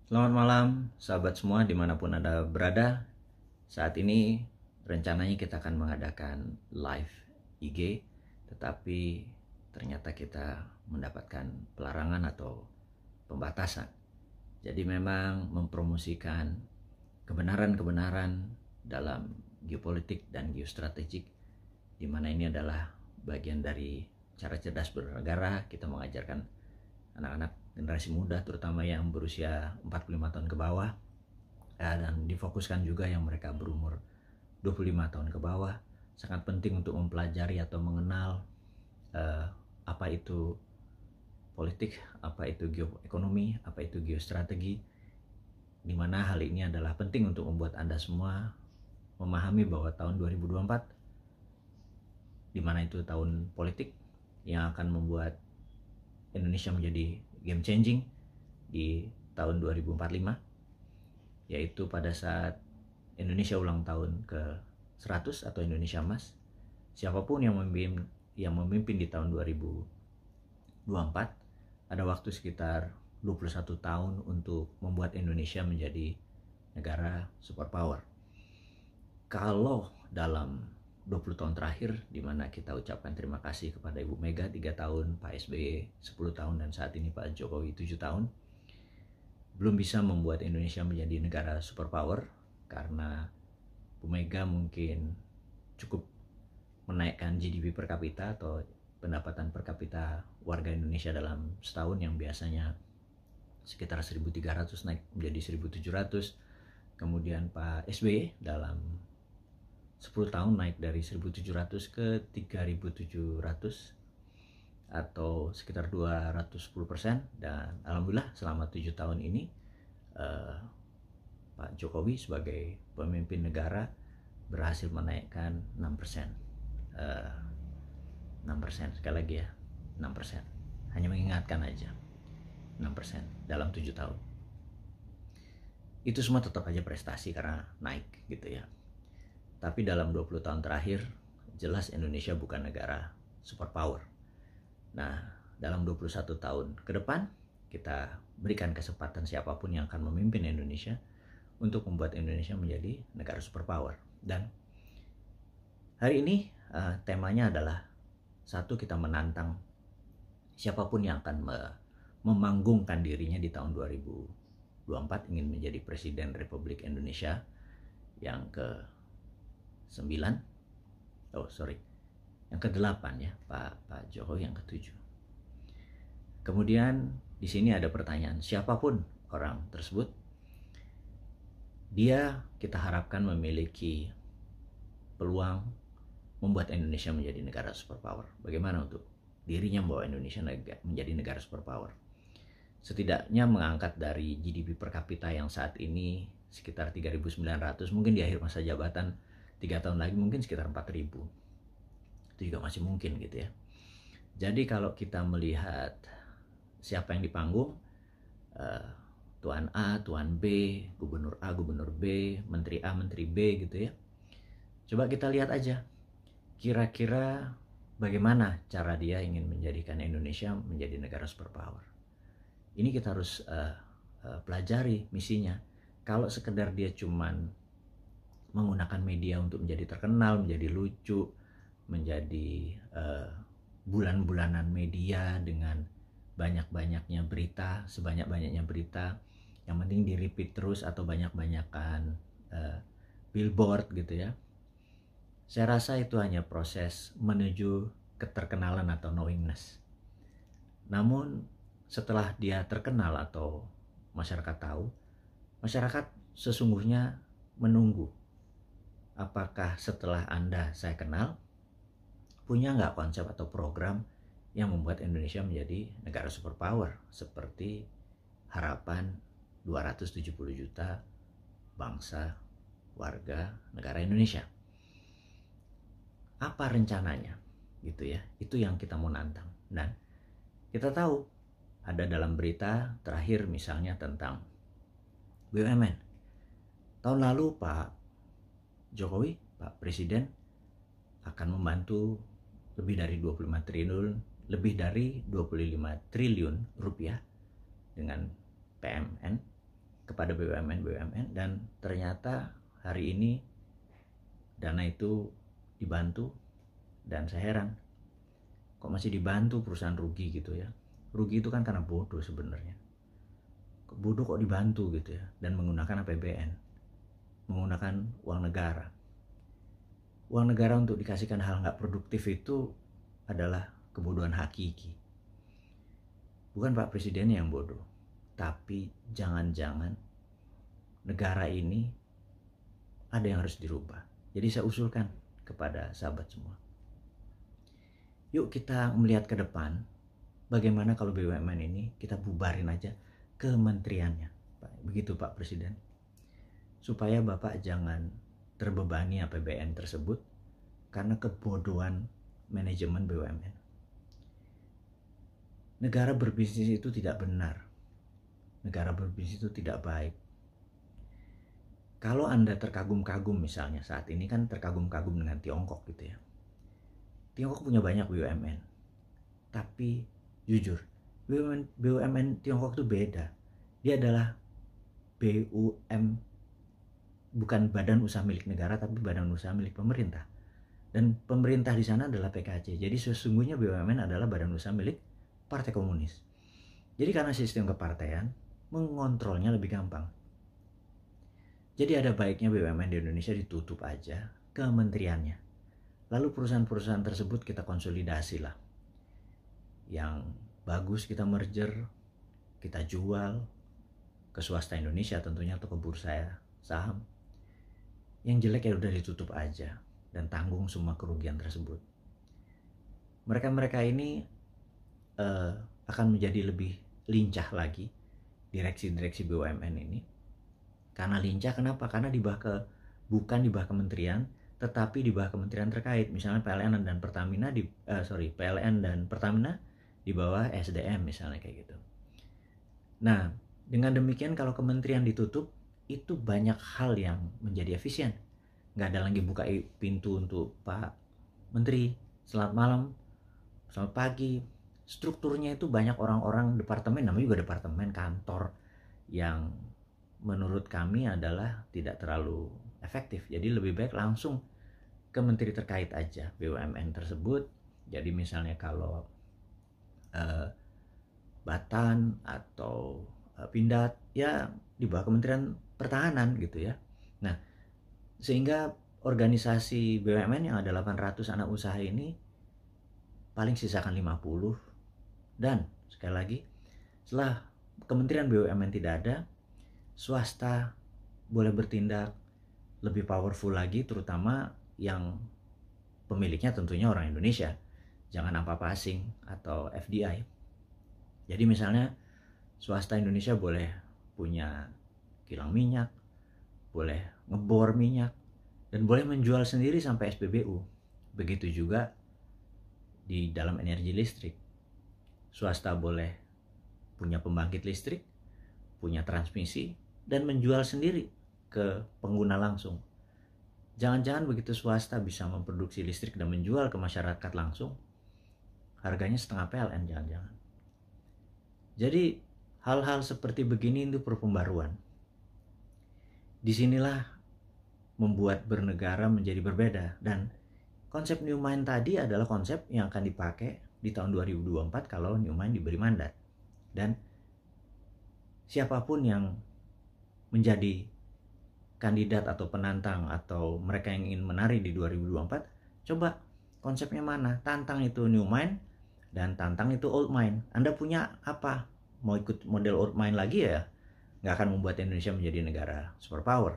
Selamat malam, sahabat semua dimanapun Anda berada. Saat ini rencananya kita akan mengadakan live IG, tetapi ternyata kita mendapatkan pelarangan atau pembatasan. Jadi memang mempromosikan kebenaran-kebenaran dalam geopolitik dan geostrategik, di mana ini adalah bagian dari cara cerdas bernegara. Kita mengajarkan anak-anak generasi muda terutama yang berusia 45 tahun ke bawah, dan difokuskan juga yang mereka berumur 25 tahun ke bawah. Sangat penting untuk mempelajari atau mengenal apa itu politik, apa itu geoekonomi, apa itu geostrategi, di mana hal ini adalah penting untuk membuat Anda semua memahami bahwa tahun 2024, di mana itu tahun politik yang akan membuat Indonesia menjadi game changing di tahun 2045, yaitu pada saat Indonesia ulang tahun ke 100 atau Indonesia Emas. Siapapun yang memimpin di tahun 2024, ada waktu sekitar 21 tahun untuk membuat Indonesia menjadi negara superpower. Kalau dalam 20 tahun terakhir, di mana kita ucapkan terima kasih kepada Ibu Mega 3 tahun, Pak SBY 10 tahun, dan saat ini Pak Jokowi 7 tahun, belum bisa membuat Indonesia menjadi negara superpower karena Bu Mega mungkin cukup menaikkan GDP per kapita atau pendapatan per kapita warga Indonesia dalam setahun yang biasanya sekitar 1.300 naik menjadi 1.700. Kemudian Pak SBY dalam 10 tahun naik dari 1.700 ke 3.700 atau sekitar 210%. Dan alhamdulillah selama 7 tahun ini Pak Jokowi sebagai pemimpin negara berhasil menaikkan 6%. 6%, sekali lagi ya, 6%. Hanya mengingatkan aja, 6% dalam 7 tahun. Itu semua tetap aja prestasi karena naik gitu ya. Tapi dalam 20 tahun terakhir, jelas Indonesia bukan negara superpower. Nah, dalam 21 tahun ke depan, kita berikan kesempatan siapapun yang akan memimpin Indonesia untuk membuat Indonesia menjadi negara superpower. Dan hari ini temanya adalah, satu, kita menantang siapapun yang akan memanggungkan dirinya di tahun 2024 ingin menjadi Presiden Republik Indonesia yang ke-9, yang ke-8 ya, Pak Jokowi yang ke-7. Kemudian di sini ada pertanyaan, siapapun orang tersebut, dia kita harapkan memiliki peluang membuat Indonesia menjadi negara superpower. Bagaimana untuk dirinya membawa Indonesia menjadi negara superpower? Setidaknya mengangkat dari GDP per kapita yang saat ini sekitar 3.900, mungkin di akhir masa jabatan 3 tahun lagi mungkin sekitar 4.000. Itu juga masih mungkin gitu ya. Jadi kalau kita melihat siapa yang di panggung, Tuan A, Tuan B, Gubernur A, Gubernur B, Menteri A, Menteri B gitu ya. Coba kita lihat aja, kira-kira bagaimana cara dia ingin menjadikan Indonesia menjadi negara superpower. Ini kita harus pelajari misinya. Kalau sekedar dia cuman menggunakan media untuk menjadi terkenal, menjadi lucu, menjadi bulan-bulanan media dengan banyak-banyaknya berita, sebanyak-banyaknya berita, yang penting di repeat terus atau banyak-banyakan billboard gitu ya. Saya rasa itu hanya proses menuju keterkenalan atau knowingness. Namun setelah dia terkenal atau masyarakat tahu, masyarakat sesungguhnya menunggu, apakah setelah saya kenal, punya nggak konsep atau program yang membuat Indonesia menjadi negara superpower seperti harapan 270 juta bangsa warga negara Indonesia. Apa rencananya gitu ya? Itu yang kita mau nantang. Dan kita tahu ada dalam berita terakhir misalnya tentang BUMN. Tahun lalu Pak Jokowi, Pak Presiden, akan membantu lebih dari 25 triliun rupiah dengan PMN kepada BUMN dan ternyata hari ini dana itu dibantu, dan saya heran kok masih dibantu perusahaan rugi gitu ya. Rugi itu kan karena bodoh sebenarnya. Bodoh kok dibantu gitu ya, dan menggunakan APBN, menggunakan uang negara. Uang negara untuk dikasihkan hal nggak produktif itu adalah kebodohan hakiki. Bukan Pak Presidennya yang bodoh, tapi jangan-jangan negara ini ada yang harus dirubah. Jadi saya usulkan kepada sahabat semua, yuk kita melihat ke depan, bagaimana kalau BUMN ini kita bubarin aja kementeriannya, begitu Pak Presiden, supaya Bapak jangan terbebani APBN tersebut karena kebodohan manajemen BUMN. Negara berbisnis itu tidak benar, negara berbisnis itu tidak baik. Kalau Anda terkagum-kagum, misalnya saat ini kan terkagum-kagum dengan Tiongkok gitu ya. Tiongkok punya banyak BUMN, tapi jujur, BUMN Tiongkok itu beda. Dia adalah BUM, bukan badan usaha milik negara, tapi badan usaha milik pemerintah. Dan pemerintah di sana adalah PKC. Jadi sesungguhnya BUMN adalah badan usaha milik Partai Komunis. Jadi karena sistem kepartean, mengontrolnya lebih gampang. Jadi ada baiknya BUMN di Indonesia ditutup aja kementeriannya. Lalu perusahaan-perusahaan tersebut kita konsolidasi lah. Yang bagus kita merger, kita jual ke swasta Indonesia tentunya, atau ke bursa saham. Yang jelek ya udah ditutup aja dan tanggung semua kerugian tersebut. Mereka-mereka ini akan menjadi lebih lincah lagi, direksi-direksi BUMN ini. Karena lincah kenapa? Karena bukan di bawah kementerian, tetapi di bawah kementerian terkait. Misalnya PLN dan Pertamina PLN dan Pertamina di bawah SDM misalnya kayak gitu. Nah, dengan demikian kalau kementerian ditutup, itu banyak hal yang menjadi efisien. Nggak ada lagi buka pintu untuk Pak Menteri, selamat malam, selamat pagi. Strukturnya itu banyak orang-orang departemen, namanya juga departemen kantor, yang menurut kami adalah tidak terlalu efektif. Jadi lebih baik langsung ke menteri terkait aja BUMN tersebut. Jadi misalnya kalau Batan atau Pindad ya di bawah Kementerian Pertahanan gitu ya. Nah, sehingga organisasi BUMN yang ada 800 anak usaha ini paling sisakan 50. Dan sekali lagi, setelah Kementerian BUMN tidak ada, swasta boleh bertindak lebih powerful lagi, terutama yang pemiliknya tentunya orang Indonesia, jangan apa-apa asing atau FDI. Jadi misalnya swasta Indonesia boleh punya kilang minyak, boleh ngebor minyak, dan boleh menjual sendiri sampai SPBU. Begitu juga di dalam energi listrik. Swasta boleh punya pembangkit listrik, punya transmisi, dan menjual sendiri ke pengguna langsung. Jangan-jangan begitu swasta bisa memproduksi listrik dan menjual ke masyarakat langsung, harganya setengah PLN jangan-jangan. Jadi hal-hal seperti begini itu perlu pembaruan. Disinilah membuat bernegara menjadi berbeda, dan konsep New Mind tadi adalah konsep yang akan dipakai di tahun 2024 kalau New Mind diberi mandat. Dan siapapun yang menjadi kandidat atau penantang atau mereka yang ingin menari di 2024, coba konsepnya mana? Tantang itu New Mind dan tantang itu Old Mind. Anda punya apa? Mau ikut model Old Mind lagi ya? Nggak akan membuat Indonesia menjadi negara superpower.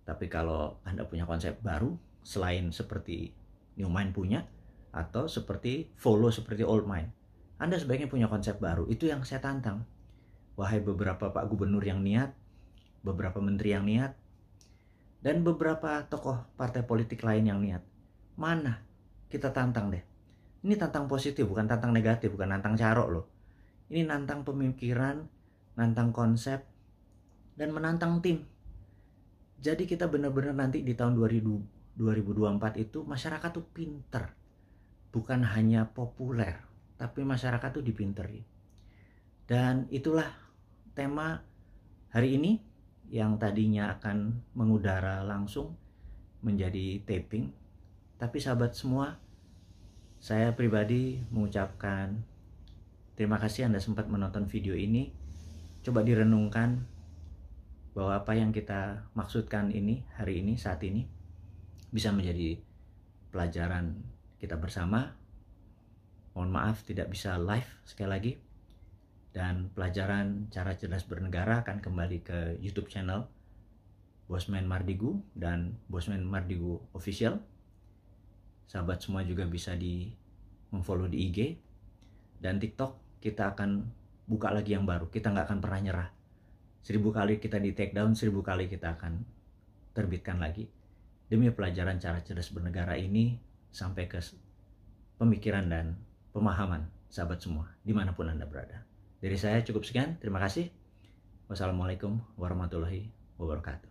Tapi kalau Anda punya konsep baru, selain seperti New Mind punya, atau seperti follow seperti Old Mind, Anda sebaiknya punya konsep baru. Itu yang saya tantang. Wahai beberapa Pak Gubernur yang niat, beberapa menteri yang niat, dan beberapa tokoh partai politik lain yang niat. Mana? Kita tantang deh. Ini tantang positif, bukan tantang negatif, bukan tantang carok loh. Ini nantang pemikiran, nantang konsep, dan menantang tim. Jadi kita benar-benar nanti di tahun 2024 itu masyarakat tuh pinter. Bukan hanya populer, tapi masyarakat tuh dipinteri. Dan itulah tema Hari ini yang tadinya akan mengudara langsung menjadi taping, tapi sahabat semua, saya pribadi mengucapkan terima kasih Anda sempat menonton video ini. Coba direnungkan bahwa apa yang kita maksudkan ini hari ini, saat ini, bisa menjadi pelajaran kita bersama. Mohon maaf tidak bisa live sekali lagi. Dan pelajaran cara cerdas bernegara akan kembali ke YouTube channel Bosman Mardigu dan Bosman Mardigu Official. Sahabat semua juga bisa memfollow di IG dan TikTok. Kita akan buka lagi yang baru. Kita nggak akan pernah nyerah. 1000 kali kita di take down, 1000 kali kita akan terbitkan lagi demi pelajaran cara cerdas bernegara ini sampai ke pemikiran dan pemahaman sahabat semua dimanapun Anda berada. Dari saya cukup sekian, terima kasih. Wassalamualaikum warahmatullahi wabarakatuh.